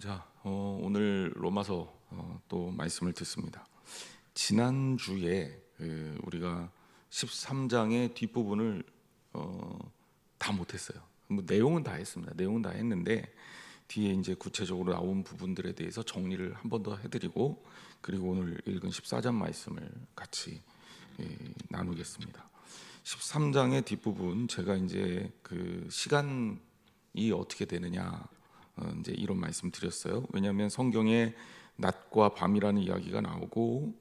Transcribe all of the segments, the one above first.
자, 오늘 로마서 또 말씀을 듣습니다. 지난주에 우리가 13장의 뒷부분을 다 못했어요. 뭐 내용은 다 했습니다. 내용은 다 했는데 뒤에 이제 구체적으로 나온 부분들에 대해서 정리를 한 번 더 해드리고, 그리고 오늘 읽은 14장 말씀을 같이 나누겠습니다. 13장의 뒷부분, 제가 이제 그 시간이 어떻게 되느냐 이제 이런 말씀 드렸어요. 왜냐하면 성경에 낮과 밤이라는 이야기가 나오고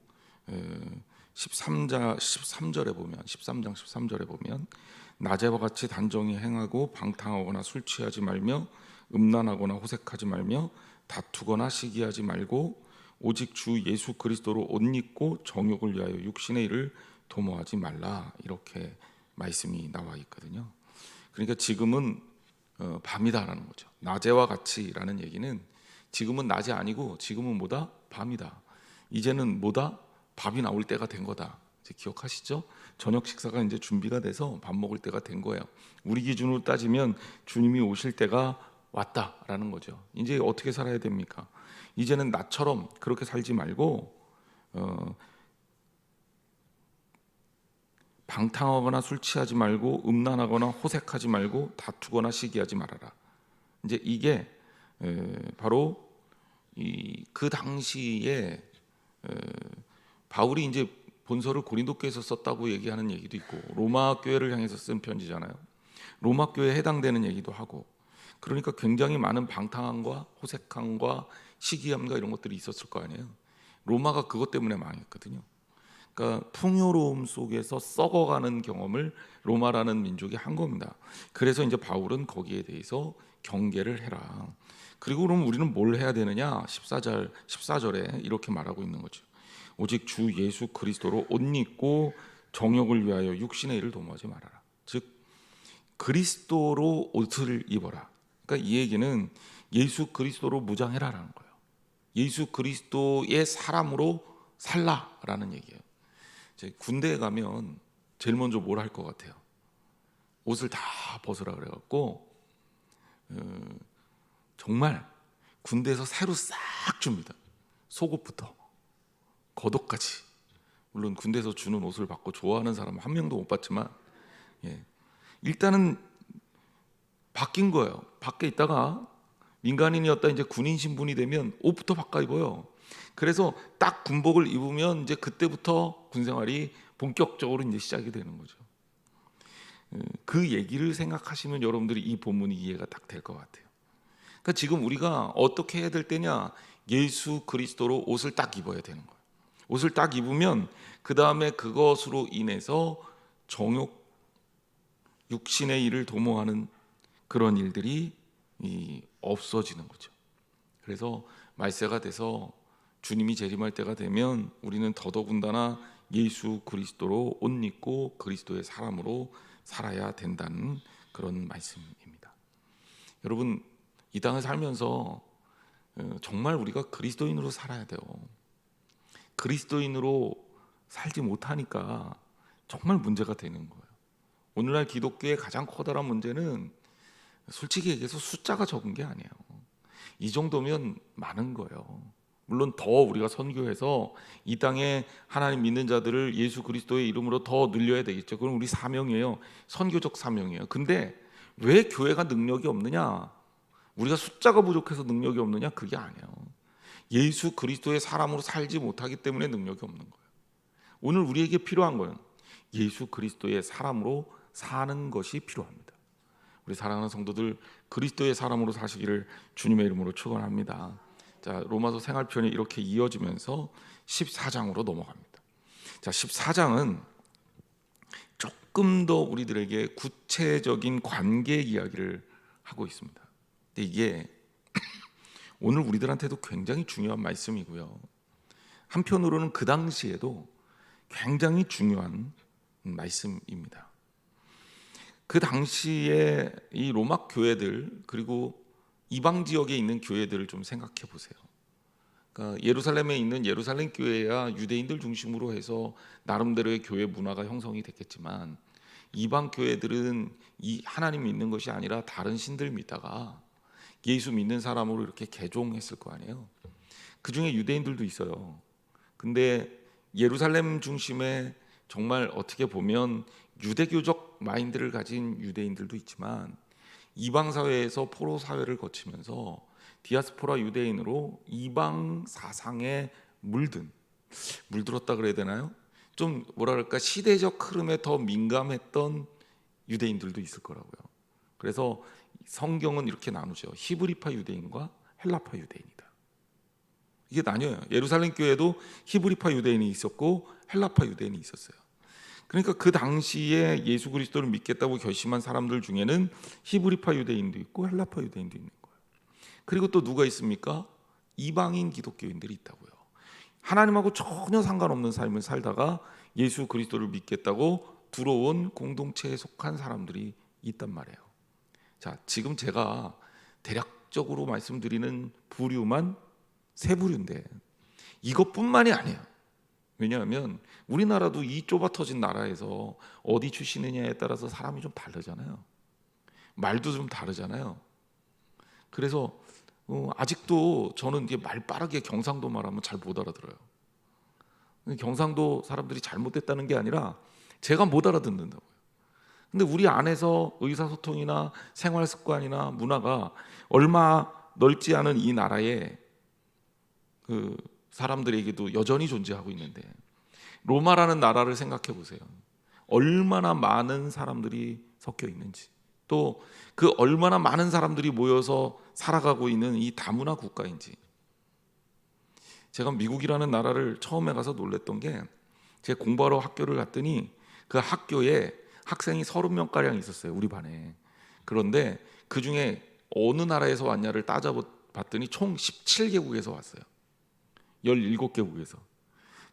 13절에 보면 13장 13절에 보면 낮에와 같이 단정히 행하고 방탕하거나 술 취하지 말며 음란하거나 호색하지 말며 다투거나 시기하지 말고 오직 주 예수 그리스도로 옷 입고 정욕을 위하여 육신의 일을 도모하지 말라, 이렇게 말씀이 나와 있거든요. 그러니까 지금은 밤이다라는 거죠. 낮에와 같이라는 얘기는 지금은 낮이 아니고 지금은 뭐다? 밤이다. 이제는 뭐다? 밥이 나올 때가 된 거다. 이제 기억하시죠? 저녁 식사가 이제 준비가 돼서 밥 먹을 때가 된 거예요. 우리 기준으로 따지면 주님이 오실 때가 왔다라는 거죠. 이제 어떻게 살아야 됩니까? 이제는 나처럼 그렇게 살지 말고 방탕하거나 술 취하지 말고 음란하거나 호색하지 말고 다투거나 시기하지 말아라. 이제 이게 바로 그 당시에 바울이 이제 본서를 고린도 교회에서 썼다고 얘기하는 얘기도 있고, 로마 교회를 향해서 쓴 편지잖아요. 로마 교회에 해당되는 얘기도 하고, 그러니까 굉장히 많은 방탕함과 호색함과 시기함과 이런 것들이 있었을 거 아니에요. 로마가 그것 때문에 망했거든요. 그러니까 풍요로움 속에서 썩어가는 경험을 로마라는 민족이 한 겁니다. 그래서 이제 바울은 거기에 대해서 경계를 해라. 그리고 그럼 우리는 뭘 해야 되느냐? 14절에 이렇게 말하고 있는 거죠. 오직 주 예수 그리스도로 옷 입고 정욕을 위하여 육신의 일을 도모하지 말아라. 즉 그리스도로 옷을 입어라. 그러니까 이 얘기는 예수 그리스도로 무장해라라는 거예요. 예수 그리스도의 사람으로 살라라는 얘기예요. 군대에 가면 제일 먼저 뭘 할 것 같아요? 옷을 다 벗으라 그래갖고 정말 군대에서 새로 싹 줍니다. 속옷부터 겉옷까지. 물론 군대에서 주는 옷을 받고 좋아하는 사람은 한 명도 못 봤지만 일단은 바뀐 거예요. 밖에 있다가 민간인이었다 이제 군인 신분이 되면 옷부터 바꿔 입어요. 그래서 딱 군복을 입으면 이제 그때부터 군 생활이 본격적으로 이제 시작이 되는 거죠. 그 얘기를 생각하시면 여러분들이 이 본문이 이해가 딱 될 것 같아요. 그러니까 지금 우리가 어떻게 해야 될 때냐? 예수 그리스도로 옷을 딱 입어야 되는 거예요. 옷을 딱 입으면 그 다음에 그것으로 인해서 정욕, 육신의 일을 도모하는 그런 일들이 없어지는 거죠. 그래서 말세가 돼서 주님이 재림할 때가 되면 우리는 더더군다나 예수 그리스도로 옷 입고 그리스도의 사람으로 살아야 된다는 그런 말씀입니다. 여러분, 이 땅을 살면서 정말 우리가 그리스도인으로 살아야 돼요. 그리스도인으로 살지 못하니까 정말 문제가 되는 거예요. 오늘날 기독교의 가장 커다란 문제는 솔직히 얘기해서 숫자가 적은 게 아니에요. 이 정도면 많은 거예요. 물론 더 우리가 선교해서 이 땅에 하나님 믿는 자들을 예수 그리스도의 이름으로 더 늘려야 되겠죠. 그건 우리 사명이에요. 선교적 사명이에요. 근데 왜 교회가 능력이 없느냐? 우리가 숫자가 부족해서 능력이 없느냐? 그게 아니에요. 예수 그리스도의 사람으로 살지 못하기 때문에 능력이 없는 거예요. 오늘 우리에게 필요한 거는 예수 그리스도의 사람으로 사는 것이 필요합니다. 우리 사랑하는 성도들, 그리스도의 사람으로 사시기를 주님의 이름으로 축원합니다. 자, 로마서 생활편이 이렇게 이어지면서 14장으로 넘어갑니다. 자, 14장은 조금 더 우리들에게 구체적인 관계 이야기를 하고 있습니다. 근데 이게 오늘 우리들한테도 굉장히 중요한 말씀이고요. 한편으로는 그 당시에도 굉장히 중요한 말씀입니다. 그 당시에 이 로마 교회들, 그리고 이방 지역에 있는 교회들을 좀 생각해 보세요. 그러니까 예루살렘에 있는 예루살렘 교회야 유대인들 중심으로 해서 나름대로의 교회 문화가 형성이 됐겠지만, 이방 교회들은 이 하나님 믿는 것이 아니라 다른 신들 믿다가 예수 믿는 사람으로 이렇게 개종했을 거 아니에요. 그 중에 유대인들도 있어요. 근데 예루살렘 중심에 정말 어떻게 보면 유대교적 마인드를 가진 유대인들도 있지만 이방 사회에서 포로 사회를 거치면서 디아스포라 유대인으로 이방 사상에 물들었다 그래야 되나요? 좀 뭐랄까 시대적 흐름에 더 민감했던 유대인들도 있을 거라고요. 그래서 성경은 이렇게 나누죠. 히브리파 유대인과 헬라파 유대인이다. 이게 나뉘어요. 예루살렘 교회도 히브리파 유대인이 있었고 헬라파 유대인이 있었어요. 그러니까 그 당시에 예수 그리스도를 믿겠다고 결심한 사람들 중에는 히브리파 유대인도 있고 헬라파 유대인도 있는 거예요. 그리고 또 누가 있습니까? 이방인 기독교인들이 있다고요. 하나님하고 전혀 상관없는 삶을 살다가 예수 그리스도를 믿겠다고 들어온 공동체에 속한 사람들이 있단 말이에요. 자, 지금 제가 대략적으로 말씀드리는 부류만 세 부류인데 이것뿐만이 아니에요. 왜냐하면 우리나라도 이 좁아 터진 나라에서 어디 출신이냐에 따라서 사람이 좀 다르잖아요. 말도 좀 다르잖아요. 그래서 아직도 저는 이게 말 빠르게 경상도 말하면 잘 못 알아들어요. 경상도 사람들이 잘못됐다는 게 아니라 제가 못 알아듣는다고요. 근데 우리 안에서 의사소통이나 생활습관이나 문화가 얼마 넓지 않은 이 나라에 그 사람들에게도 여전히 존재하고 있는데 로마라는 나라를 생각해 보세요. 얼마나 많은 사람들이 섞여 있는지, 또 그 얼마나 많은 사람들이 모여서 살아가고 있는 이 다문화 국가인지. 제가 미국이라는 나라를 처음에 가서 놀랬던 게 제가 공부하러 학교를 갔더니 그 학교에 학생이 30명가량 있었어요. 우리 반에. 그런데 그중에 어느 나라에서 왔냐를 따져봤더니 총 17개국에서 왔어요. 17개국에서.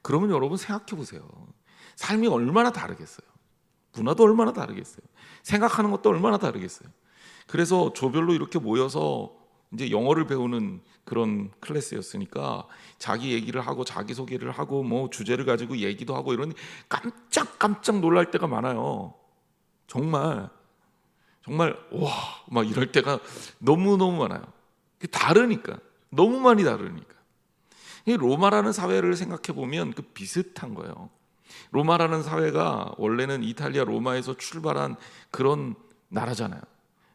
그러면 여러분 생각해 보세요. 삶이 얼마나 다르겠어요. 문화도 얼마나 다르겠어요. 생각하는 것도 얼마나 다르겠어요. 그래서 조별로 이렇게 모여서 이제 영어를 배우는 그런 클래스였으니까 자기 얘기를 하고 자기소개를 하고 뭐 주제를 가지고 얘기도 하고 이런 깜짝 놀랄 때가 많아요. 정말 와 막 이럴 때가 너무너무 많아요. 다르니까, 너무 많이 다르니까. 이 로마라는 사회를 생각해 보면 그 비슷한 거예요. 로마라는 사회가 원래는 이탈리아 로마에서 출발한 그런 나라잖아요.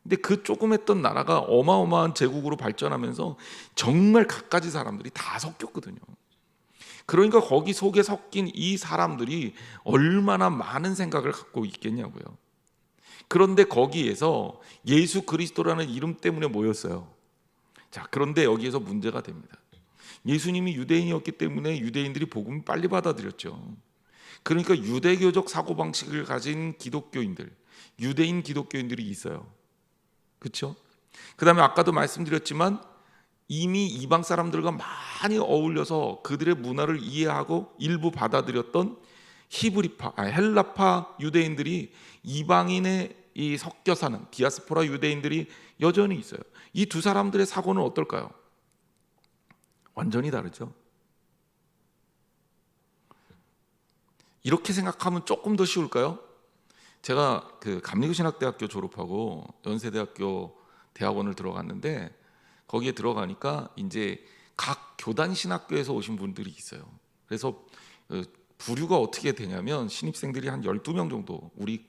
근데 그 조그맸던 나라가 어마어마한 제국으로 발전하면서 정말 갖가지 사람들이 다 섞였거든요. 그러니까 거기 속에 섞인 이 사람들이 얼마나 많은 생각을 갖고 있겠냐고요. 그런데 거기에서 예수 그리스도라는 이름 때문에 모였어요. 자, 그런데 여기에서 문제가 됩니다. 예수님이 유대인이었기 때문에 유대인들이 복음을 빨리 받아들였죠. 그러니까 유대교적 사고방식을 가진 기독교인들, 유대인 기독교인들이 있어요. 그렇죠? 그 다음에 아까도 말씀드렸지만 이미 이방 사람들과 많이 어울려서 그들의 문화를 이해하고 일부 받아들였던 헬라파 유대인들이 이방인의 이 섞여 사는 디아스포라 유대인들이 여전히 있어요. 이 두 사람들의 사고는 어떨까요? 완전히 다르죠. 이렇게 생각하면 조금 더 쉬울까요? 제가 그 감리교신학대학교 졸업하고 연세대학교 대학원을 들어갔는데 거기에 들어가니까 이제 각 교단 신학교에서 오신 분들이 있어요. 그래서 부류가 어떻게 되냐면 신입생들이 한 12명 정도 우리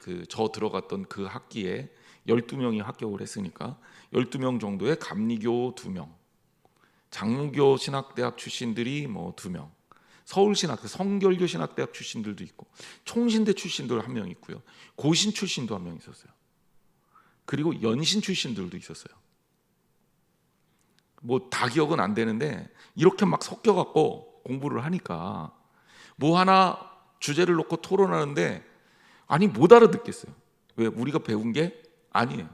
그 저 들어갔던 그 학기에 12명이 합격을 했으니까 12명 정도의 감리교 2명, 장로교 신학대학 출신들이 뭐 2명, 서울신학대, 성결교 신학대학 출신들도 있고 총신대 출신들 1명 있고요. 고신 출신도 1명 있었어요. 그리고 연신 출신들도 있었어요. 뭐 다 기억은 안 되는데 이렇게 막 섞여갖고 공부를 하니까 뭐 하나 주제를 놓고 토론하는데 아니 못 알아듣겠어요. 왜? 우리가 배운 게 아니에요.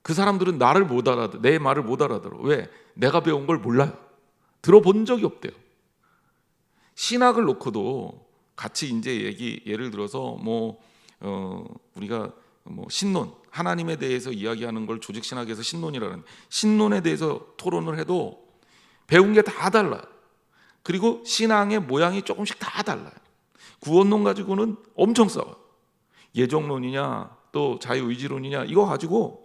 그 사람들은 나를 못 알아들어, 내 말을 못 알아들어. 왜? 내가 배운 걸 몰라요. 들어본 적이 없대요. 신학을 놓고도 같이 이제 예를 들어서 우리가 신론, 하나님에 대해서 이야기하는 걸 조직 신학에서 신론이라는 신론에 대해서 토론을 해도 배운 게 다 달라요. 그리고 신앙의 모양이 조금씩 다 달라요. 구원론 가지고는 엄청 싸워요. 예정론이냐 또 자유의지론이냐 이거 가지고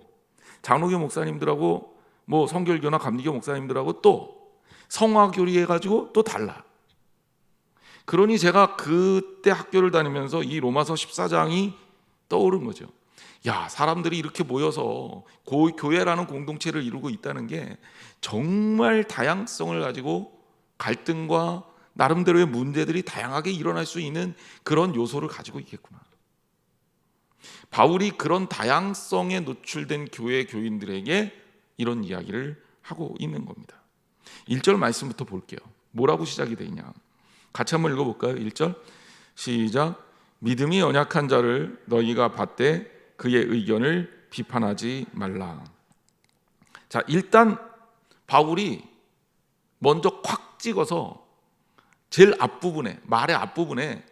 장로교 목사님들하고 뭐 성결교나 감리교 목사님들하고 또 성화교리해가지고 또 달라. 그러니 제가 그때 학교를 다니면서 이 로마서 14장이 떠오른 거죠. 야, 사람들이 이렇게 모여서 교회라는 공동체를 이루고 있다는 게 정말 다양성을 가지고 갈등과 나름대로의 문제들이 다양하게 일어날 수 있는 그런 요소를 가지고 있겠구나. 바울이 그런 다양성에 노출된 교회 교인들에게 이런 이야기를 하고 있는 겁니다. 1절 말씀부터 볼게요. 뭐라고 시작이 되어 있냐. 같이 한번 읽어볼까요? 1절 시작. 믿음이 연약한 자를 너희가 받되 그의 의견을 비판하지 말라. 자, 일단 바울이 먼저 콱 찍어서 제일 앞부분에, 말의 앞부분에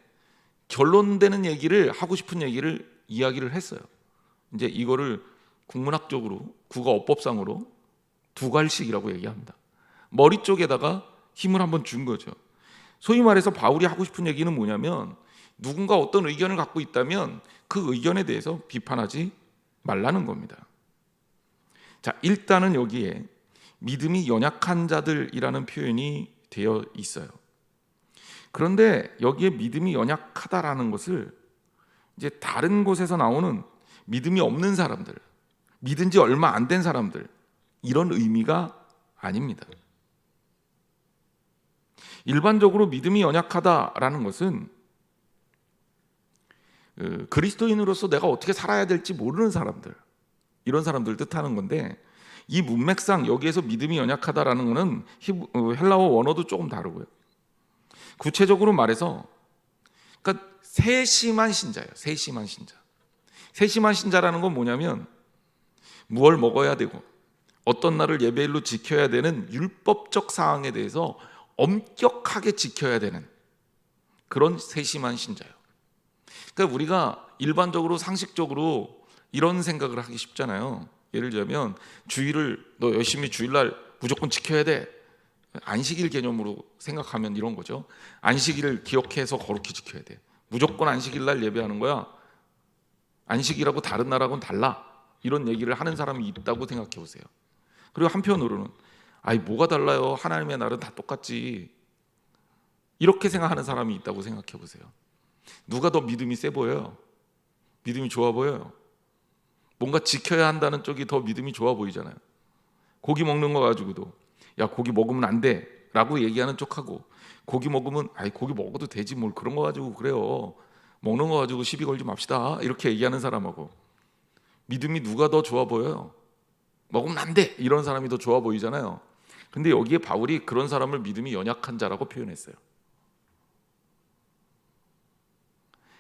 결론되는 얘기를, 하고 싶은 얘기를 이야기를 했어요. 이제 이거를 국문학적으로, 국어어법상으로 두괄식이라고 얘기합니다. 머리 쪽에다가 힘을 한번 준 거죠. 소위 말해서 바울이 하고 싶은 얘기는 뭐냐면, 누군가 어떤 의견을 갖고 있다면 그 의견에 대해서 비판하지 말라는 겁니다. 자, 일단은 여기에 믿음이 연약한 자들이라는 표현이 되어 있어요. 그런데 여기에 믿음이 연약하다라는 것을 이제 다른 곳에서 나오는 믿음이 없는 사람들, 믿은 지 얼마 안 된 사람들, 이런 의미가 아닙니다. 일반적으로 믿음이 연약하다라는 것은 그리스도인으로서 내가 어떻게 살아야 될지 모르는 사람들, 이런 사람들 뜻하는 건데, 이 문맥상 여기에서 믿음이 연약하다라는 것은 헬라어 원어도 조금 다르고요. 구체적으로 말해서, 그러니까 세심한 신자예요. 세심한 신자. 세심한 신자라는 건 뭐냐면 무엇을 먹어야 되고 어떤 날을 예배일로 지켜야 되는 율법적 사항에 대해서 엄격하게 지켜야 되는 그런 세심한 신자예요. 그러니까 우리가 일반적으로 상식적으로 이런 생각을 하기 쉽잖아요. 예를 들면 주일을 너 열심히 주일날 무조건 지켜야 돼. 안식일 개념으로 생각하면 이런 거죠. 안식일을 기억해서 거룩히 지켜야 돼. 무조건 안식일날 예배하는 거야. 안식일하고 다른 날하고는 달라. 이런 얘기를 하는 사람이 있다고 생각해 보세요. 그리고 한편으로는 아이 뭐가 달라요? 하나님의 날은 다 똑같지. 이렇게 생각하는 사람이 있다고 생각해 보세요. 누가 더 믿음이 세 보여요? 믿음이 좋아 보여요? 뭔가 지켜야 한다는 쪽이 더 믿음이 좋아 보이잖아요. 고기 먹는 거 가지고도 야 고기 먹으면 안 돼 라고 얘기하는 쪽하고, 고기 먹으면 아이 고기 먹어도 되지 뭘 그런 거 가지고 그래요, 먹는 거 가지고 시비 걸지 맙시다, 이렇게 얘기하는 사람하고 믿음이 누가 더 좋아 보여요? 먹으면 안 돼 이런 사람이 더 좋아 보이잖아요. 근데 여기에 바울이 그런 사람을 믿음이 연약한 자라고 표현했어요.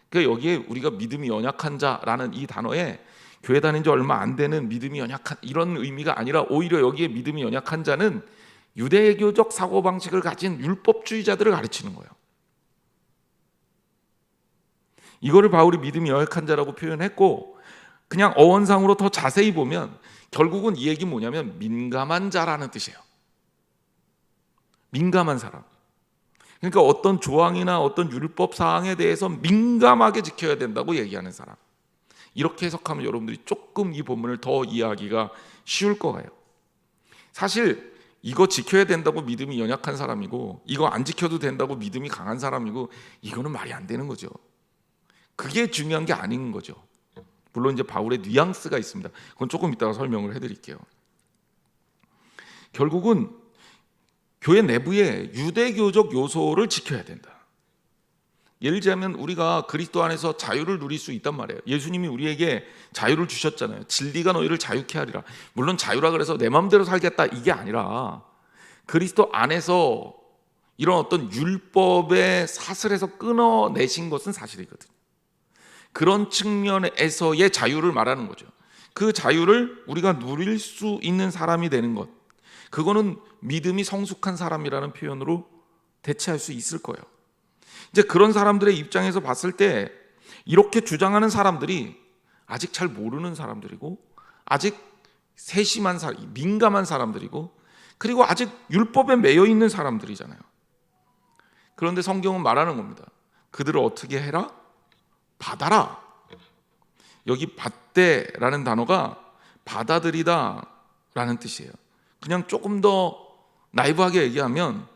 그러니까 여기에 우리가 믿음이 연약한 자라는 이 단어에 교회 다닌 지 얼마 안 되는 믿음이 연약한 이런 의미가 아니라, 오히려 여기에 믿음이 연약한 자는 유대교적 사고방식을 가진 율법주의자들을 가르치는 거예요. 이거를 바울이 믿음이 연약한 자라고 표현했고, 그냥 어원상으로 더 자세히 보면 결국은 이 얘기 뭐냐면 민감한 자라는 뜻이에요. 민감한 사람. 그러니까 어떤 조항이나 어떤 율법 사항에 대해서 민감하게 지켜야 된다고 얘기하는 사람. 이렇게 해석하면 여러분들이 조금 이 본문을 더 이해하기가 쉬울 거예요. 사실 이거 지켜야 된다고 믿음이 연약한 사람이고 이거 안 지켜도 된다고 믿음이 강한 사람이고, 이거는 말이 안 되는 거죠. 그게 중요한 게 아닌 거죠. 물론 이제 바울의 뉘앙스가 있습니다. 그건 조금 이따가 설명을 해드릴게요. 결국은 교회 내부에 유대교적 요소를 지켜야 된다. 예를 들자면 우리가 그리스도 안에서 자유를 누릴 수 있단 말이에요. 예수님이 우리에게 자유를 주셨잖아요. 진리가 너희를 자유케 하리라. 물론 자유라 그래서 내 마음대로 살겠다 이게 아니라, 그리스도 안에서 이런 어떤 율법의 사슬에서 끊어내신 것은 사실이거든요. 그런 측면에서의 자유를 말하는 거죠. 그 자유를 우리가 누릴 수 있는 사람이 되는 것, 그거는 믿음이 성숙한 사람이라는 표현으로 대체할 수 있을 거예요. 이제 그런 사람들의 입장에서 봤을 때 이렇게 주장하는 사람들이 아직 잘 모르는 사람들이고, 아직 세심한 사람, 민감한 사람들이고, 그리고 아직 율법에 매여 있는 사람들이잖아요. 그런데 성경은 말하는 겁니다. 그들을 어떻게 해라? 받아라. 여기 받대라는 단어가 받아들이다라는 뜻이에요. 그냥 조금 더 나이브하게 얘기하면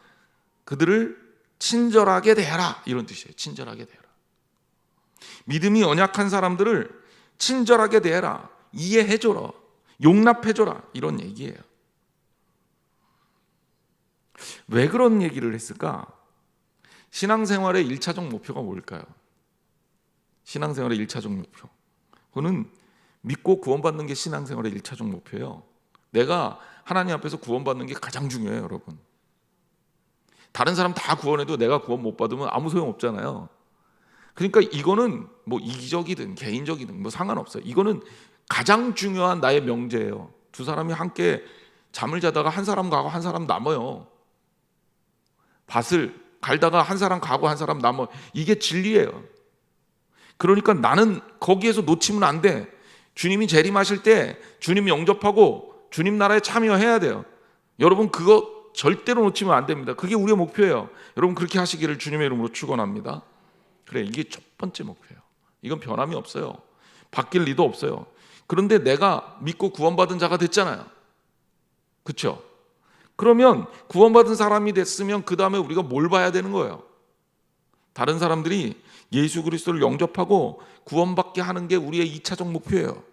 그들을 친절하게 대하라, 이런 뜻이에요. 친절하게 대하라. 믿음이 연약한 사람들을 친절하게 대해라, 이해해줘라, 용납해줘라, 이런 얘기예요. 왜 그런 얘기를 했을까? 신앙생활의 1차적 목표가 뭘까요? 신앙생활의 1차적 목표, 그거는 믿고 구원받는 게 신앙생활의 1차적 목표예요. 내가 하나님 앞에서 구원받는 게 가장 중요해요, 여러분. 다른 사람 다 구원해도 내가 구원 못 받으면 아무 소용 없잖아요. 그러니까 이거는 뭐 이기적이든 개인적이든 뭐 상관없어요. 이거는 가장 중요한 나의 명제예요. 두 사람이 함께 잠을 자다가 한 사람 가고 한 사람 남아요. 밭을 갈다가 한 사람 가고 한 사람 남아요. 이게 진리예요. 그러니까 나는 거기에서 놓치면 안 돼. 주님이 재림하실 때 주님 영접하고 주님 나라에 참여해야 돼요. 여러분 그거 절대로 놓치면 안 됩니다. 그게 우리의 목표예요. 여러분 그렇게 하시기를 주님의 이름으로 축원합니다. 그래, 이게 첫 번째 목표예요. 이건 변함이 없어요. 바뀔 리도 없어요. 그런데 내가 믿고 구원받은 자가 됐잖아요. 그렇죠? 그러면 구원받은 사람이 됐으면 그 다음에 우리가 뭘 봐야 되는 거예요? 다른 사람들이 예수 그리스도를 영접하고 구원받게 하는 게 우리의 2차적 목표예요.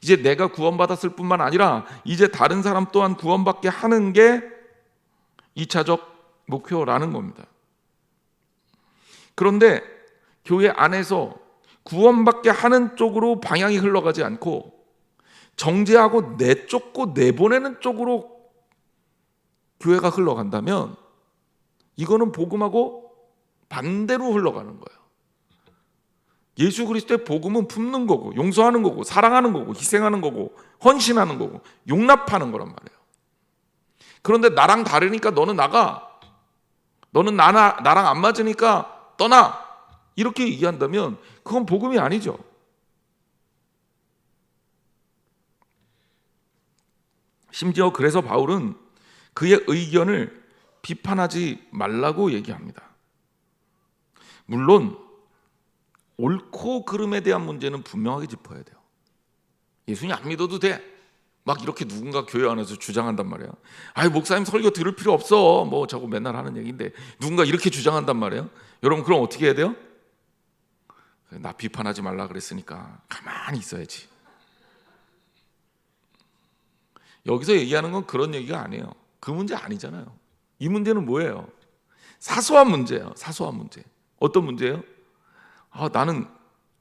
이제 내가 구원받았을 뿐만 아니라 이제 다른 사람 또한 구원받게 하는 게 2차적 목표라는 겁니다. 그런데 교회 안에서 구원받게 하는 쪽으로 방향이 흘러가지 않고 정죄하고 내쫓고 내보내는 쪽으로 교회가 흘러간다면 이거는 복음하고 반대로 흘러가는 거예요. 예수 그리스도의 복음은 품는 거고 용서하는 거고 사랑하는 거고 희생하는 거고 헌신하는 거고 용납하는 거란 말이에요. 그런데 나랑 다르니까 너는 나가, 너는 나랑 안 맞으니까 떠나, 이렇게 얘기한다면 그건 복음이 아니죠. 심지어 그래서 바울은 그의 의견을 비판하지 말라고 얘기합니다. 물론 옳고 그름에 대한 문제는 분명하게 짚어야 돼요. 예수님 안 믿어도 돼, 막 이렇게 누군가 교회 안에서 주장한단 말이에요. 아이, 목사님 설교 들을 필요 없어, 뭐 저거 맨날 하는 얘기인데 누군가 이렇게 주장한단 말이에요. 여러분 그럼 어떻게 해야 돼요? 나 비판하지 말라 그랬으니까 가만히 있어야지. 여기서 얘기하는 건 그런 얘기가 아니에요. 그 문제 아니잖아요. 이 문제는 뭐예요? 사소한 문제예요. 사소한 문제. 어떤 문제예요? 나는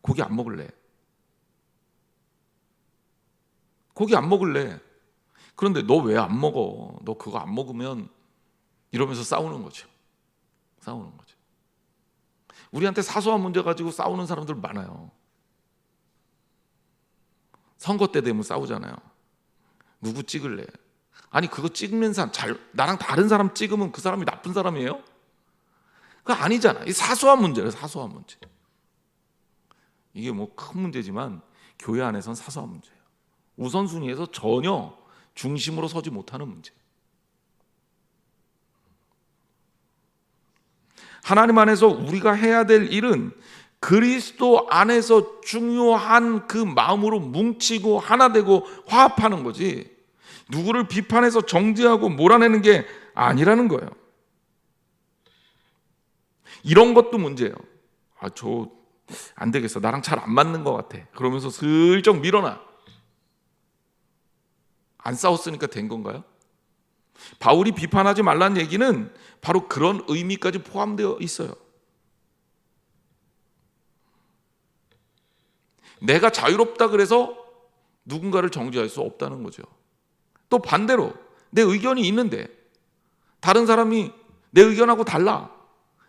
고기 안 먹을래. 고기 안 먹을래. 그런데 너 왜 안 먹어? 너 그거 안 먹으면, 이러면서 싸우는 거죠. 싸우는 거죠. 우리한테 사소한 문제 가지고 싸우는 사람들 많아요. 선거 때 되면 싸우잖아요. 누구 찍을래? 아니 그거 찍는 사람, 나랑 다른 사람 찍으면 그 사람이 나쁜 사람이에요? 그거 아니잖아. 이 사소한 문제예요. 사소한 문제. 이게 뭐 큰 문제지만 교회 안에선 사소한 문제예요. 우선순위에서 전혀 중심으로 서지 못하는 문제. 하나님 안에서 우리가 해야 될 일은 그리스도 안에서 중요한 그 마음으로 뭉치고 하나 되고 화합하는 거지, 누구를 비판해서 정죄하고 몰아내는 게 아니라는 거예요. 이런 것도 문제예요. 저 안 되겠어, 나랑 잘 안 맞는 것 같아, 그러면서 슬쩍 밀어놔. 안 싸웠으니까 된 건가요? 바울이 비판하지 말라는 얘기는 바로 그런 의미까지 포함되어 있어요. 내가 자유롭다 그래서 누군가를 정죄할 수 없다는 거죠. 또 반대로 내 의견이 있는데 다른 사람이 내 의견하고 달라,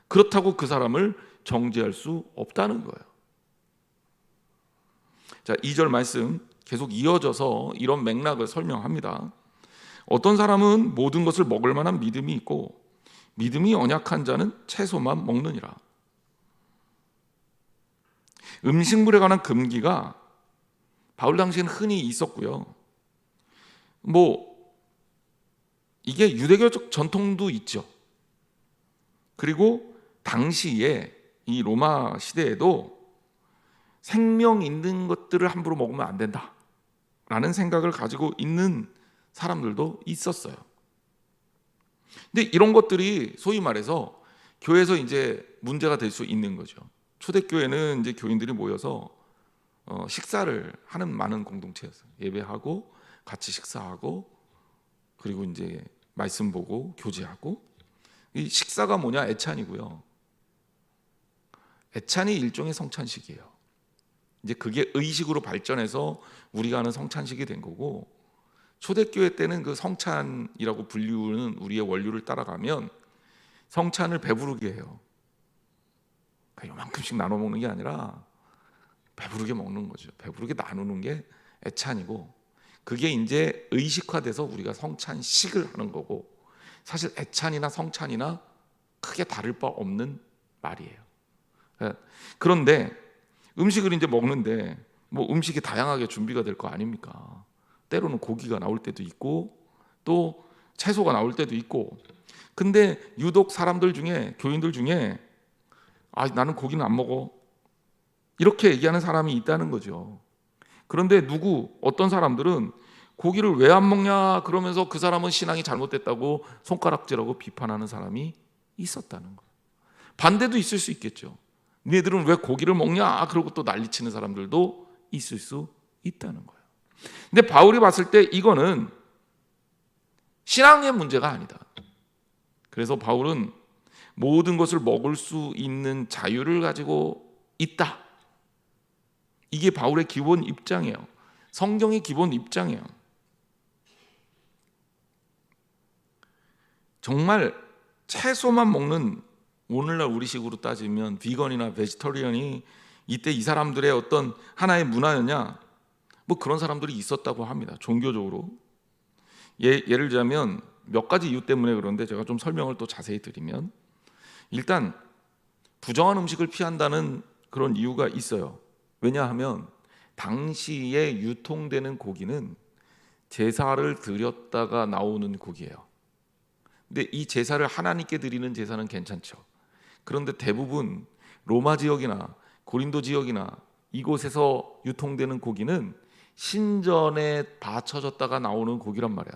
그렇다고 그 사람을 정죄할 수 없다는 거예요. 자, 2절 말씀 계속 이어져서 이런 맥락을 설명합니다. 어떤 사람은 모든 것을 먹을 만한 믿음이 있고 믿음이 연약한 자는 채소만 먹느니라. 음식물에 관한 금기가 바울 당시에는 흔히 있었고요. 이게 유대교적 전통도 있죠. 그리고 당시에 이 로마 시대에도 생명 있는 것들을 함부로 먹으면 안 된다라는 생각을 가지고 있는 사람들도 있었어요. 근데 이런 것들이 소위 말해서 교회에서 이제 문제가 될 수 있는 거죠. 초대교회는 이제 교인들이 모여서 식사를 하는 많은 공동체였어요. 예배하고 같이 식사하고 그리고 이제 말씀 보고 교제하고. 이 식사가 뭐냐? 애찬이고요. 애찬이 일종의 성찬식이에요. 이제 그게 의식으로 발전해서 우리가 하는 성찬식이 된 거고, 초대교회 때는 그 성찬이라고 불리우는 우리의 원류를 따라가면 성찬을 배부르게 해요. 그러니까 요만큼씩 나눠 먹는 게 아니라 배부르게 먹는 거죠. 배부르게 나누는 게 애찬이고, 그게 이제 의식화돼서 우리가 성찬식을 하는 거고, 사실 애찬이나 성찬이나 크게 다를 바 없는 말이에요. 그런데 음식을 이제 먹는데 뭐 음식이 다양하게 준비가 될 거 아닙니까? 때로는 고기가 나올 때도 있고 또 채소가 나올 때도 있고. 근데 유독 사람들 중에, 교인들 중에 나는 고기는 안 먹어, 이렇게 얘기하는 사람이 있다는 거죠. 그런데 어떤 사람들은 고기를 왜 안 먹냐 그러면서 그 사람은 신앙이 잘못됐다고 손가락질하고 비판하는 사람이 있었다는 거예요. 반대도 있을 수 있겠죠. 너희들은 왜 고기를 먹냐 그러고 또 난리치는 사람들도 있을 수 있다는 거예요. 근데 바울이 봤을 때 이거는 신앙의 문제가 아니다. 그래서 바울은 모든 것을 먹을 수 있는 자유를 가지고 있다. 이게 바울의 기본 입장이에요. 성경의 기본 입장이에요. 정말 채소만 먹는, 오늘날 우리식으로 따지면 비건이나 베지터리언이 이때 이 사람들의 어떤 하나의 문화였냐? 뭐 그런 사람들이 있었다고 합니다. 종교적으로. 예를 들자면 몇 가지 이유 때문에 그런데 제가 좀 설명을 또 자세히 드리면, 일단 부정한 음식을 피한다는 그런 이유가 있어요. 왜냐하면 당시에 유통되는 고기는 제사를 드렸다가 나오는 고기예요. 근데 이 제사를 하나님께 드리는 제사는 괜찮죠. 그런데 대부분 로마 지역이나 고린도 지역이나 이곳에서 유통되는 고기는 신전에 바쳐졌다가 나오는 고기란 말이에요.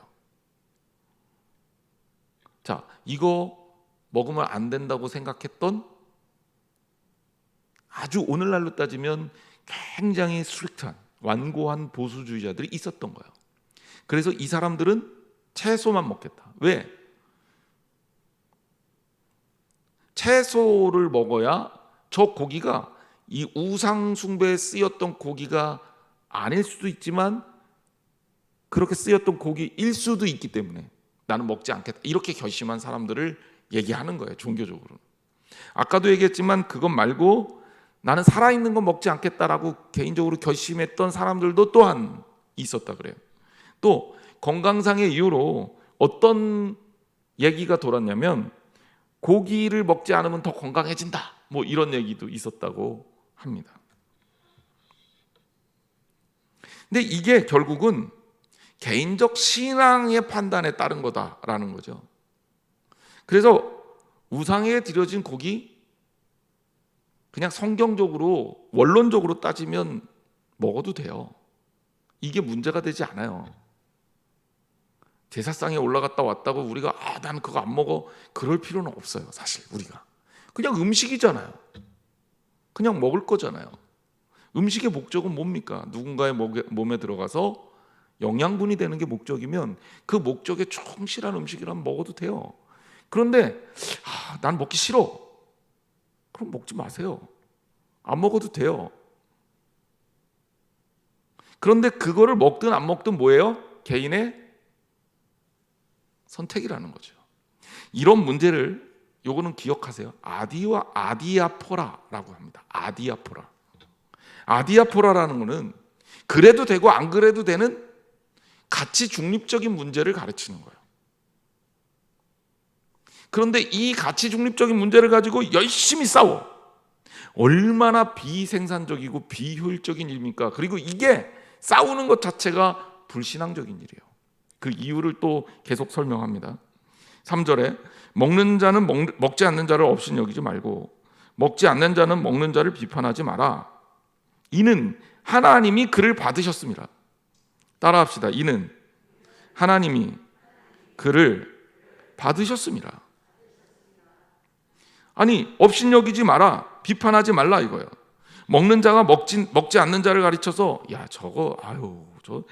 자, 이거 먹으면 안 된다고 생각했던, 아주 오늘날로 따지면 굉장히 스트릭트한, 완고한 보수주의자들이 있었던 거예요. 그래서 이 사람들은 채소만 먹겠다. 왜? 채소를 먹어야 저 고기가 이 우상 숭배에 쓰였던 고기가 아닐 수도 있지만 그렇게 쓰였던 고기일 수도 있기 때문에 나는 먹지 않겠다, 이렇게 결심한 사람들을 얘기하는 거예요. 종교적으로. 아까도 얘기했지만 그것 말고 나는 살아있는 건 먹지 않겠다라고 개인적으로 결심했던 사람들도 또한 있었다 그래요. 또 건강상의 이유로 어떤 얘기가 돌았냐면 고기를 먹지 않으면 더 건강해진다, 뭐 이런 얘기도 있었다고 합니다. 근데 이게 결국은 개인적 신앙의 판단에 따른 거다라는 거죠. 그래서 우상에 드려진 고기, 그냥 성경적으로 원론적으로 따지면 먹어도 돼요. 이게 문제가 되지 않아요. 제사상에 올라갔다 왔다고 우리가 나는 그거 안 먹어, 그럴 필요는 없어요. 사실 우리가 그냥 음식이잖아요. 그냥 먹을 거잖아요. 음식의 목적은 뭡니까? 누군가의 몸에 들어가서 영양분이 되는 게 목적이면 그 목적에 충실한 음식이라면 먹어도 돼요. 그런데 난 먹기 싫어, 그럼 먹지 마세요. 안 먹어도 돼요. 그런데 그거를 먹든 안 먹든 뭐예요? 개인의 선택이라는 거죠. 이런 문제를, 요거는 기억하세요. 아디와 아디아포라라고 합니다. 아디아포라. 아디아포라라는 거는 그래도 되고 안 그래도 되는 가치 중립적인 문제를 가르치는 거예요. 그런데 이 가치 중립적인 문제를 가지고 열심히 싸워. 얼마나 비생산적이고 비효율적인 일입니까? 그리고 이게 싸우는 것 자체가 불신앙적인 일이에요. 그 이유를 또 계속 설명합니다. 3절에 먹는 자는 먹지 않는 자를 없인 여기지 말고 먹지 않는 자는 먹는 자를 비판하지 마라. 이는 하나님이 그를 받으셨습니다. 따라합시다. 이는 하나님이 그를 받으셨습니다. 아니, 업신여기지 마라, 비판하지 말라 이거예요. 먹는 자가 먹지 않는 자를 가르쳐서 야 저거 저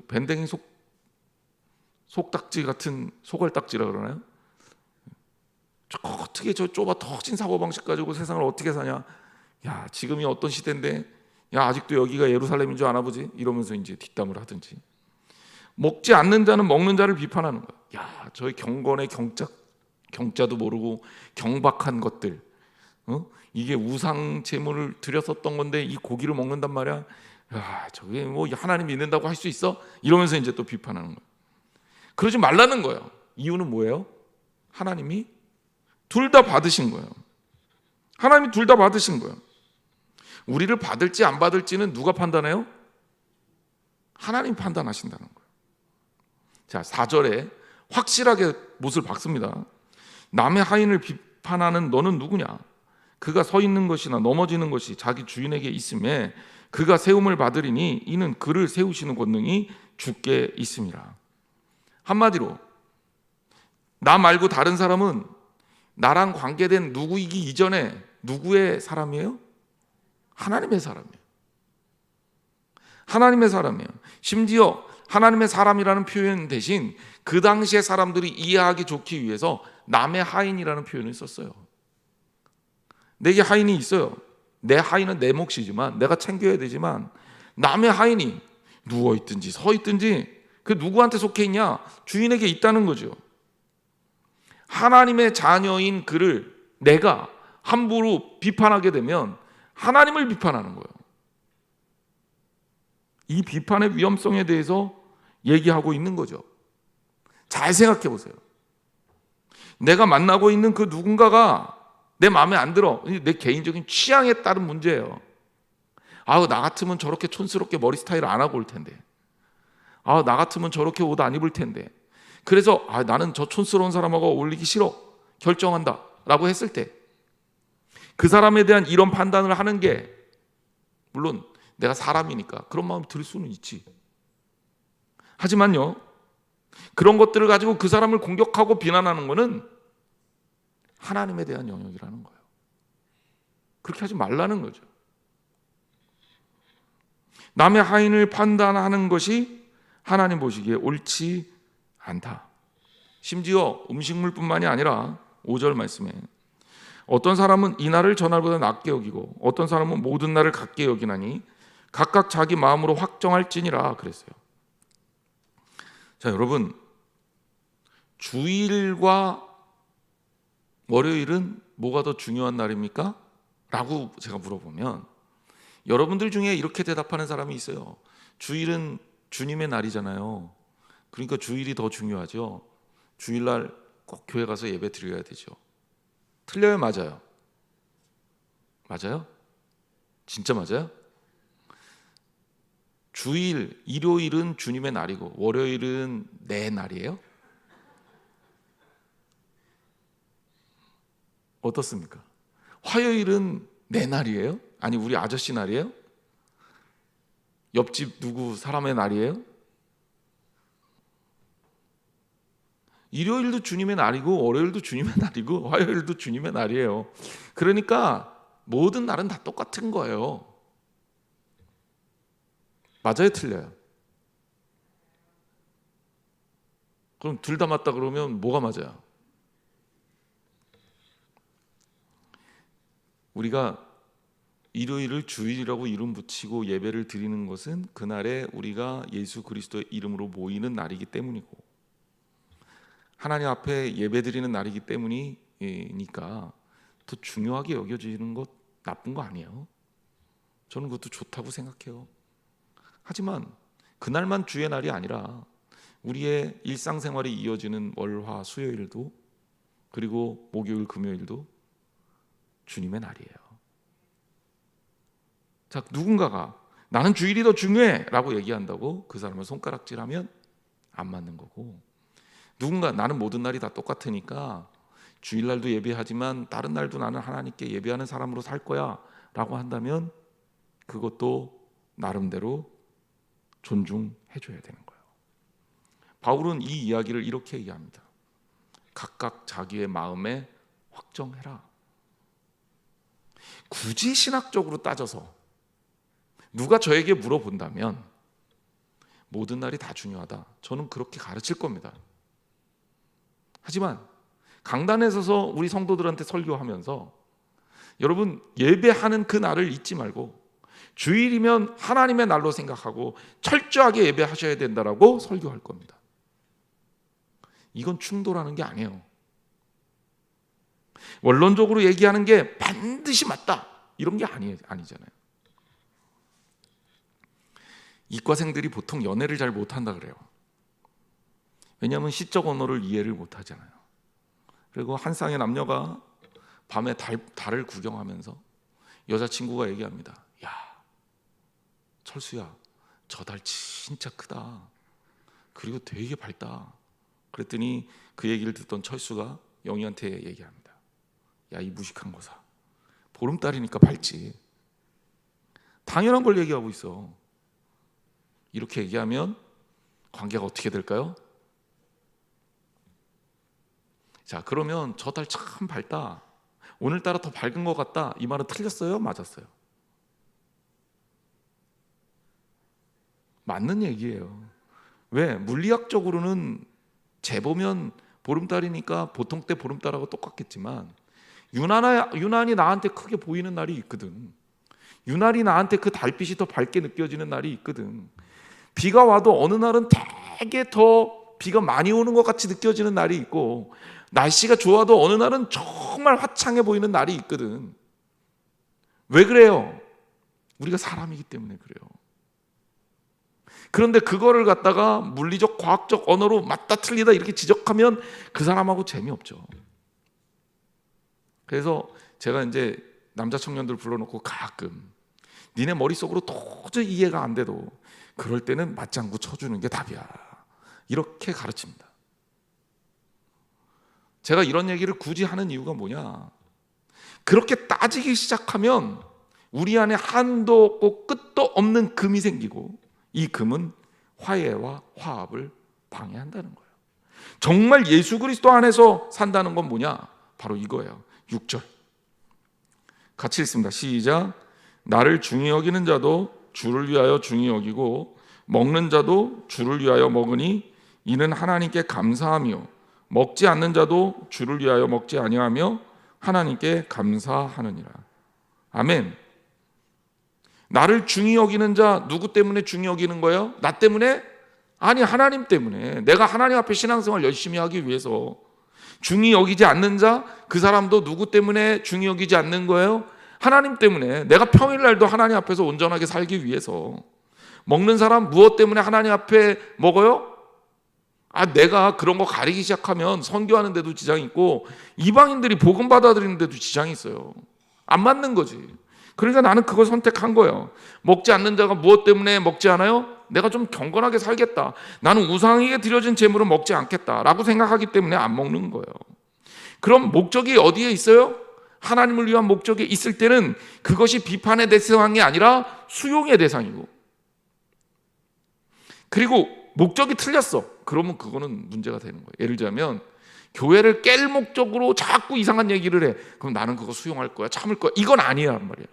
밴댕이 속딱지 같은 소갈딱지라 그러나요? 어떻게 저 좁아 터진 사고방식 가지고 세상을 어떻게 사냐, 야 지금이 어떤 시대인데 야 아직도 여기가 예루살렘인 줄 아나 보지, 이러면서 이제 뒷담을 하든지. 먹지 않는 자는 먹는 자를 비판하는 거야. 야 저희 경건의 경자도 모르고 경박한 것들, 이게 우상 제물을 드렸었던 건데 이 고기를 먹는단 말이야. 야 저게 뭐 하나님 믿는다고 할 수 있어? 이러면서 이제 또 비판하는 거야. 그러지 말라는 거예요. 이유는 뭐예요? 하나님이 둘 다 받으신 거예요. 하나님이 둘 다 받으신 거예요. 우리를 받을지 안 받을지는 누가 판단해요? 하나님 판단하신다는 거예요. 자, 4절에 확실하게 못을 박습니다. 남의 하인을 비판하는 너는 누구냐? 그가 서 있는 것이나 넘어지는 것이 자기 주인에게 있음에 그가 세움을 받으리니 이는 그를 세우시는 권능이 주께 있습니다. 한마디로 나 말고 다른 사람은 나랑 관계된 누구이기 이전에 누구의 사람이에요? 하나님의 사람이에요. 하나님의 사람이에요. 심지어 하나님의 사람이라는 표현 대신 그 당시의 사람들이 이해하기 좋기 위해서 남의 하인이라는 표현을 썼어요. 내게 하인이 있어요. 내 하인은 내 몫이지만 내가 챙겨야 되지만 남의 하인이 누워있든지 서있든지 그 누구한테 속해 있냐? 주인에게 있다는 거죠. 하나님의 자녀인 그를 내가 함부로 비판하게 되면 하나님을 비판하는 거예요. 이 비판의 위험성에 대해서 얘기하고 있는 거죠. 잘 생각해 보세요. 내가 만나고 있는 그 누군가가 내 마음에 안 들어. 내 개인적인 취향에 따른 문제예요. 나 같으면 저렇게 촌스럽게 머리 스타일 안 하고 올 텐데. 나 같으면 저렇게 옷 안 입을 텐데. 그래서 나는 저 촌스러운 사람하고 어울리기 싫어, 결정한다 라고 했을 때 그 사람에 대한 이런 판단을 하는 게, 물론 내가 사람이니까 그런 마음이 들 수는 있지. 하지만요, 그런 것들을 가지고 그 사람을 공격하고 비난하는 것은 하나님에 대한 영역이라는 거예요. 그렇게 하지 말라는 거죠. 남의 하인을 판단하는 것이 하나님 보시기에 옳지 않다. 심지어 음식물뿐만이 아니라 5절 말씀에 어떤 사람은 이 날을 저 날보다 낮게 여기고 어떤 사람은 모든 날을 같게 여기나니 각각 자기 마음으로 확정할지니라 그랬어요. 자, 여러분, 주일과 월요일은 뭐가 더 중요한 날입니까? 라고 제가 물어보면 여러분들 중에 이렇게 대답하는 사람이 있어요. 주일은 주님의 날이잖아요. 그러니까 주일이 더 중요하죠. 주일날 꼭 교회 가서 예배 드려야 되죠. 틀려요? 맞아요? 맞아요? 진짜 맞아요? 주일, 일요일은 주님의 날이고 월요일은 내 날이에요? 어떻습니까? 화요일은 내 날이에요? 아니 우리 아저씨 날이에요? 옆집 누구 사람의 날이에요? 일요일도 주님의 날이고 월요일도 주님의 날이고 화요일도 주님의 날이에요. 그러니까 모든 날은 다 똑같은 거예요. 맞아요? 틀려요? 그럼 둘 다 맞다 그러면 뭐가 맞아요? 우리가 일요일을 주일이라고 이름 붙이고 예배를 드리는 것은 그날에 우리가 예수 그리스도의 이름으로 모이는 날이기 때문이고 하나님 앞에 예배 드리는 날이기 때문이니까 더 중요하게 여겨지는 것 나쁜 거 아니에요. 저는 그것도 좋다고 생각해요. 하지만 그날만 주의 날이 아니라 우리의 일상생활이 이어지는 월, 화, 수요일도 그리고 목요일, 금요일도 주님의 날이에요. 자, 누군가가 나는 주일이 더 중요해 라고 얘기한다고 그 사람을 손가락질하면 안 맞는 거고, 누군가 나는 모든 날이 다 똑같으니까 주일날도 예배하지만 다른 날도 나는 하나님께 예배하는 사람으로 살 거야 라고 한다면 그것도 나름대로 존중해줘야 되는 거예요. 바울은 이 이야기를 이렇게 얘기합니다. 각각 자기의 마음에 확정해라. 굳이 신학적으로 따져서 누가 저에게 물어본다면 모든 날이 다 중요하다, 저는 그렇게 가르칠 겁니다. 하지만 강단에 서서 우리 성도들한테 설교하면서 여러분, 예배하는 그 날을 잊지 말고 주일이면 하나님의 날로 생각하고 철저하게 예배하셔야 된다라고 설교할 겁니다. 이건 충돌하는 게 아니에요. 원론적으로 얘기하는 게 반드시 맞다 이런 게 아니잖아요. 이과생들이 보통 연애를 잘 못한다 그래요. 왜냐하면 시적 언어를 이해를 못하잖아요. 그리고 한 쌍의 남녀가 밤에 달을 구경하면서 여자친구가 얘기합니다. 야, 철수야, 저 달 진짜 크다. 그리고 되게 밝다. 그랬더니 그 얘기를 듣던 철수가 영희한테 얘기합니다. 야, 이 무식한 거사, 보름달이니까 밝지. 당연한 걸 얘기하고 있어. 이렇게 얘기하면 관계가 어떻게 될까요? 자, 그러면 저 달 참 밝다, 오늘따라 더 밝은 것 같다, 이 말은 틀렸어요? 맞았어요? 맞는 얘기예요. 왜? 물리학적으로는 재보면 보름달이니까 보통 때 보름달하고 똑같겠지만 유난히 나한테 크게 보이는 날이 있거든. 유난히 나한테 그 달빛이 더 밝게 느껴지는 날이 있거든. 비가 와도 어느 날은 되게 더 비가 많이 오는 것 같이 느껴지는 날이 있고, 날씨가 좋아도 어느 날은 정말 화창해 보이는 날이 있거든. 왜 그래요? 우리가 사람이기 때문에 그래요. 그런데 그거를 갖다가 물리적 과학적 언어로 맞다 틀리다 이렇게 지적하면 그 사람하고 재미없죠. 그래서 제가 이제 남자 청년들 불러놓고 가끔 니네 머릿속으로 도저히 이해가 안 돼도 그럴 때는 맞장구 쳐주는 게 답이야, 이렇게 가르칩니다. 제가 이런 얘기를 굳이 하는 이유가 뭐냐, 그렇게 따지기 시작하면 우리 안에 한도 없고 끝도 없는 금이 생기고, 이 금은 화해와 화합을 방해한다는 거예요. 정말 예수 그리스도 안에서 산다는 건 뭐냐, 바로 이거예요. 6절 같이 읽습니다. 시작. 나를 중히 여기는 자도 주를 위하여 중히 여기고 먹는 자도 주를 위하여 먹으니 이는 하나님께 감사하며 먹지 않는 자도 주를 위하여 먹지 아니하며 하나님께 감사하느니라. 아멘. 나를 중히 여기는 자, 누구 때문에 중히 여기는 거예요? 나 때문에? 아니, 하나님 때문에. 내가 하나님 앞에 신앙생활 열심히 하기 위해서. 중히 여기지 않는 자, 그 사람도 누구 때문에 중히 여기지 않는 거예요? 하나님 때문에. 내가 평일날도 하나님 앞에서 온전하게 살기 위해서. 먹는 사람 무엇 때문에 하나님 앞에 먹어요? 내가 그런 거 가리기 시작하면 선교하는 데도 지장이 있고 이방인들이 복음 받아들이는 데도 지장이 있어요. 안 맞는 거지. 그러니까 나는 그걸 선택한 거예요. 먹지 않는 자가 무엇 때문에 먹지 않아요? 내가 좀 경건하게 살겠다, 나는 우상에게 드려진 제물을 먹지 않겠다라고 생각하기 때문에 안 먹는 거예요. 그럼 목적이 어디에 있어요? 하나님을 위한 목적이 있을 때는 그것이 비판의 대상이 아니라 수용의 대상이고, 그리고 목적이 틀렸어, 그러면 그거는 문제가 되는 거예요. 예를 들자면 교회를 깰 목적으로 자꾸 이상한 얘기를 해. 그럼 나는 그거 수용할 거야, 참을 거야, 이건 아니란 말이에요.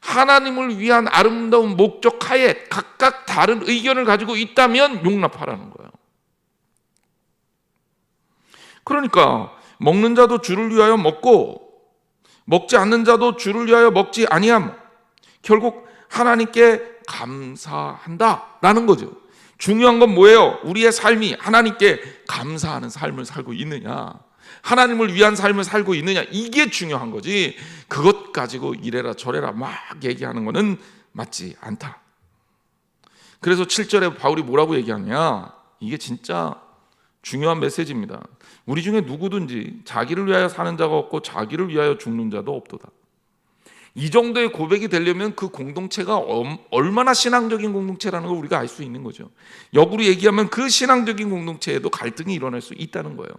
하나님을 위한 아름다운 목적 하에 각각 다른 의견을 가지고 있다면 용납하라는 거예요. 그러니까 먹는 자도 주를 위하여 먹고 먹지 않는 자도 주를 위하여 먹지 아니함, 결국 하나님께 감사한다라는 거죠. 중요한 건 뭐예요? 우리의 삶이 하나님께 감사하는 삶을 살고 있느냐, 하나님을 위한 삶을 살고 있느냐, 이게 중요한 거지, 그것 가지고 이래라 저래라 막 얘기하는 거는 맞지 않다. 그래서 7절에 바울이 뭐라고 얘기하냐, 이게 진짜 중요한 메시지입니다. 우리 중에 누구든지 자기를 위하여 사는 자가 없고 자기를 위하여 죽는 자도 없도다. 이 정도의 고백이 되려면 그 공동체가 얼마나 신앙적인 공동체라는 걸 우리가 알 수 있는 거죠. 역으로 얘기하면 그 신앙적인 공동체에도 갈등이 일어날 수 있다는 거예요.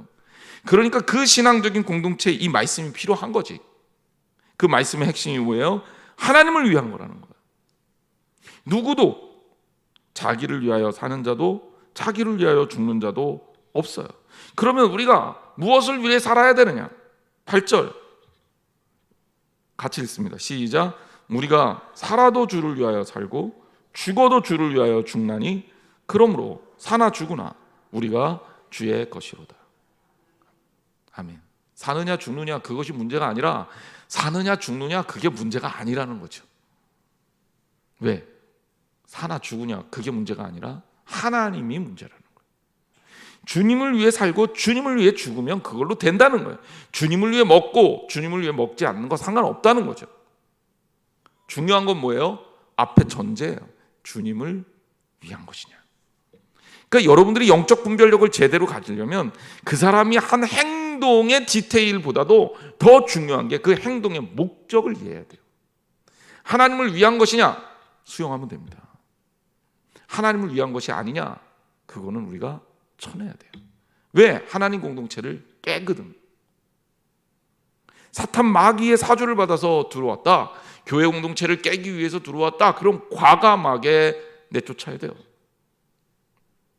그러니까 그 신앙적인 공동체에 이 말씀이 필요한 거지. 그 말씀의 핵심이 뭐예요? 하나님을 위한 거라는 거예요. 누구도 자기를 위하여 사는 자도 자기를 위하여 죽는 자도 없어요. 그러면 우리가 무엇을 위해 살아야 되느냐? 8절 같이 읽습니다. 시작. 우리가 살아도 주를 위하여 살고 죽어도 주를 위하여 죽나니 그러므로 사나 죽으나 우리가 주의 것이로다. 아멘. 사느냐 죽느냐 그것이 문제가 아니라 사느냐 죽느냐 그게 문제가 아니라는 거죠. 왜? 사나 죽으냐 그게 문제가 아니라 하나님이 문제라는 거예요. 주님을 위해 살고 주님을 위해 죽으면 그걸로 된다는 거예요. 주님을 위해 먹고 주님을 위해 먹지 않는 거 상관없다는 거죠. 중요한 건 뭐예요? 앞에 전제예요. 주님을 위한 것이냐. 그러니까 여러분들이 영적 분별력을 제대로 가지려면 그 사람이 한 행동의 디테일보다도 더 중요한 게 그 행동의 목적을 이해해야 돼요. 하나님을 위한 것이냐? 수용하면 됩니다. 하나님을 위한 것이 아니냐? 그거는 우리가 쳐내야 돼요. 왜? 하나님 공동체를 깨거든. 사탄 마귀의 사주를 받아서 들어왔다. 교회 공동체를 깨기 위해서 들어왔다. 그럼 과감하게 내쫓아야 돼요.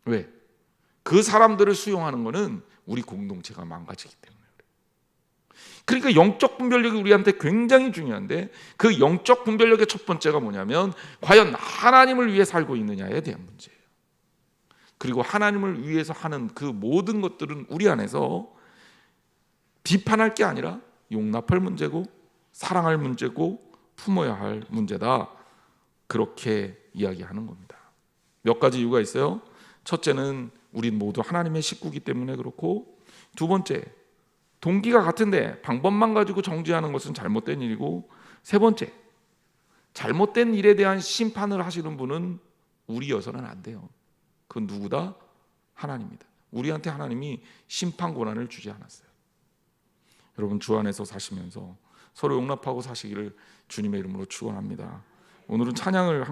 왜? 그 사람들을 수용하는 것은 우리 공동체가 망가지기 때문에. 그러니까 영적 분별력이 우리한테 굉장히 중요한데 그 영적 분별력의 첫 번째가 뭐냐면 과연 하나님을 위해 살고 있느냐에 대한 문제예요. 그리고 하나님을 위해서 하는 그 모든 것들은 우리 안에서 비판할 게 아니라 용납할 문제고 사랑할 문제고 품어야 할 문제다. 그렇게 이야기하는 겁니다. 몇 가지 이유가 있어요. 첫째는 우린 모두 하나님의 식구이기 때문에 그렇고, 두 번째 동기가 같은데 방법만 가지고 정죄하는 것은 잘못된 일이고, 세 번째 잘못된 일에 대한 심판을 하시는 분은 우리여서는 안 돼요. 그건 누구다? 하나님입니다. 우리한테 하나님이 심판 권한을 주지 않았어요. 여러분 주 안에서 사시면서 서로 용납하고 사시기를 주님의 이름으로 축원합니다. 오늘은 찬양을